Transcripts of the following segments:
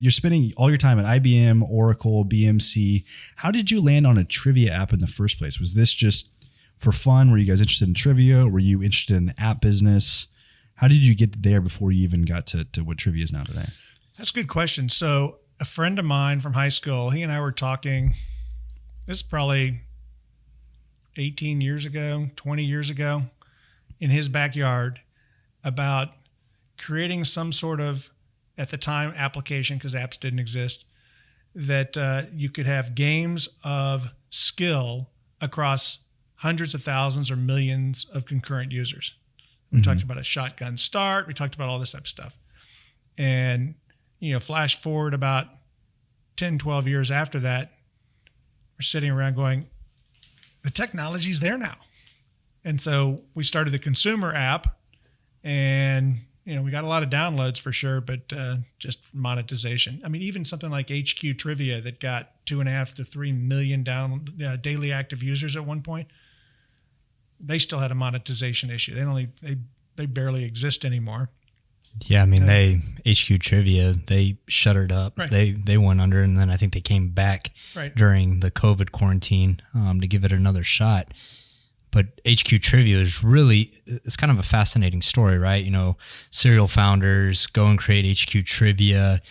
You're spending all your time at IBM, Oracle, BMC. How did you land on a trivia app in the first place? Was this just for fun? Were you guys interested in trivia? Were you interested in the app business? How did you get there before you even got to what trivia is now today? That's a good question. So a friend of mine from high school, he and I were talking, this is probably 18 years ago, 20 years ago, in his backyard, about creating some sort of, at the time, application, because apps didn't exist, that you could have games of skill across hundreds of thousands or millions of concurrent users. We talked about a shotgun start. We talked about all this type of stuff. And, flash forward about 10, 12 years after that, we're sitting around going, the technology's there now. And so we started the consumer app, and we got a lot of downloads for sure, but just monetization. I mean, even something like HQ Trivia that got 2.5 to 3 million daily active users at one point, they still had a monetization issue. They barely exist anymore. Yeah, I mean, HQ Trivia, they shuttered up. Right. They went under, and then I think they came back during the COVID quarantine to give it another shot. But HQ Trivia is it's kind of a fascinating story, right? Serial founders go and create HQ Trivia.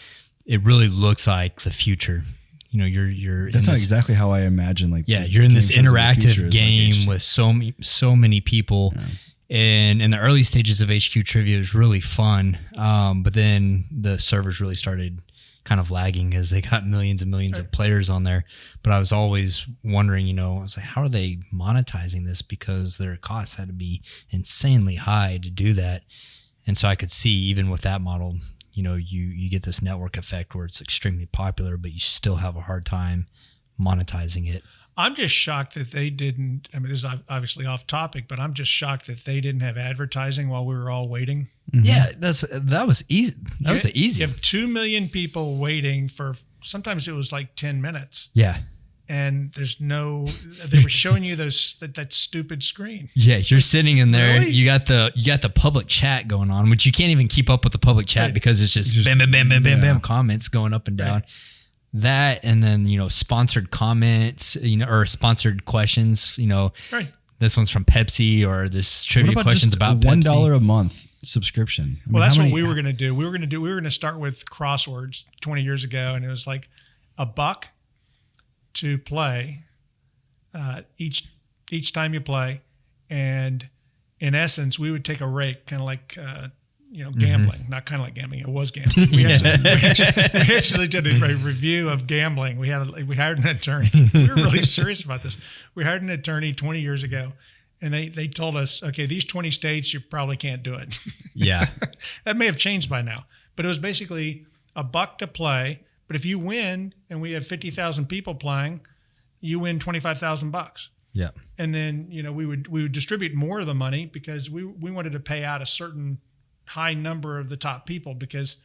It really looks like the future. You're That's not exactly how I imagine. You're in this interactive game with so many people. Yeah. And in the early stages of HQ Trivia, it was really fun. But then the servers really started kind of lagging as they got millions and millions of players on there. But I was always wondering, I was like, how are they monetizing this? Because their costs had to be insanely high to do that. And so I could see, even with that model, you get this network effect where it's extremely popular, but you still have a hard time monetizing it. I'm just shocked that they didn't. I mean, this is obviously off topic, but I'm just shocked that they didn't have advertising while we were all waiting. Mm-hmm. Yeah, that was easy. That was easy. You have 2 million people waiting for, sometimes it was like 10 minutes. Yeah. And they were showing you that stupid screen. Yeah, you're sitting in there. Really? You got the public chat going on, which you can't even keep up with the public chat because it's just bam, bam, bam, bam, bam, bam, comments going up and down. Right. That, and then, sponsored comments, or sponsored questions, Right. This one's from Pepsi, or this trivia questions about $1 Pepsi. a month subscription. Well, that's what we were going to do. We were going to start with crosswords 20 years ago, and it was like $1 to play each time you play, and in essence, we would take a rake, kind of like gambling. Not kind of like gambling. It was gambling. We actually did a review of gambling. We hired an attorney. We were really serious about this. We hired an attorney 20 years ago, and they told us, okay, these 20 states, you probably can't do it. Yeah. That may have changed by now, but it was basically $1 to play. But if you win, and we have 50,000 people playing, you win $25,000. Yeah. And then we would distribute more of the money because we wanted to pay out a certain high number of the top people, because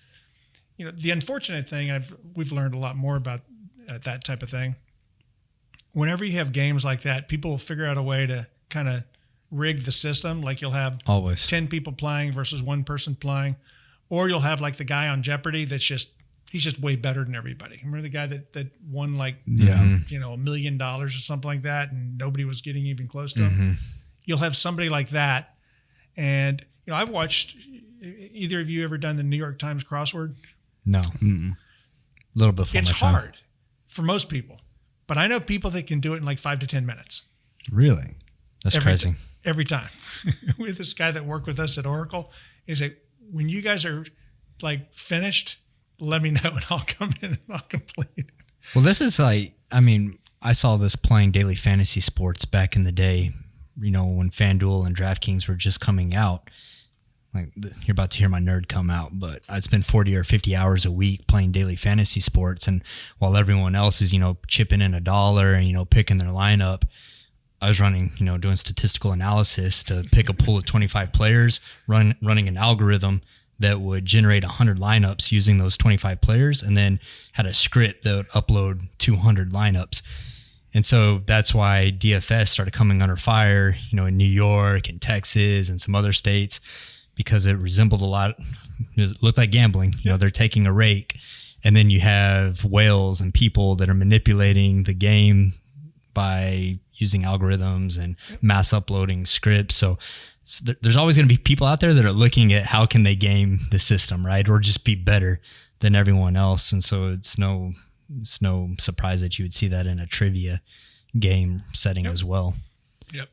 the unfortunate thing, we've learned a lot more about that type of thing. Whenever you have games like that, people will figure out a way to kind of rig the system. Like you'll have always 10 people playing versus one person playing, or you'll have like the guy on Jeopardy he's just way better than everybody. Remember the guy that won $1 million or something like that, and nobody was getting even close to him. You'll have somebody like that, and I've watched. Either of you ever done the New York Times crossword? No. A little before it's my time. It's hard for most people, but I know people that can do it in like 5 to 10 minutes. Really? That's crazy. Every time. We have this guy that worked with us at Oracle. He's like, when you guys are like finished, let me know and I'll come in and I'll complete it. Well, this is I saw this playing daily fantasy sports back in the day, when FanDuel and DraftKings were just coming out. Like, you're about to hear my nerd come out, but I'd spend 40 or 50 hours a week playing daily fantasy sports. And while everyone else is, chipping in $1 and, picking their lineup, I was running, doing statistical analysis to pick a pool of 25 players, running an algorithm that would generate 100 lineups using those 25 players, and then had a script that would upload 200 lineups. And so that's why DFS started coming under fire, in New York and Texas and some other states, because it resembled a lot. It looked like gambling. They're taking a rake And then you have whales and people that are manipulating the game by using algorithms and mass uploading scripts. So there's always going to be people out there that are looking at how can they game the system, right? Or just be better than everyone else. And so it's no surprise that you would see that in a trivia game setting as well. Yep.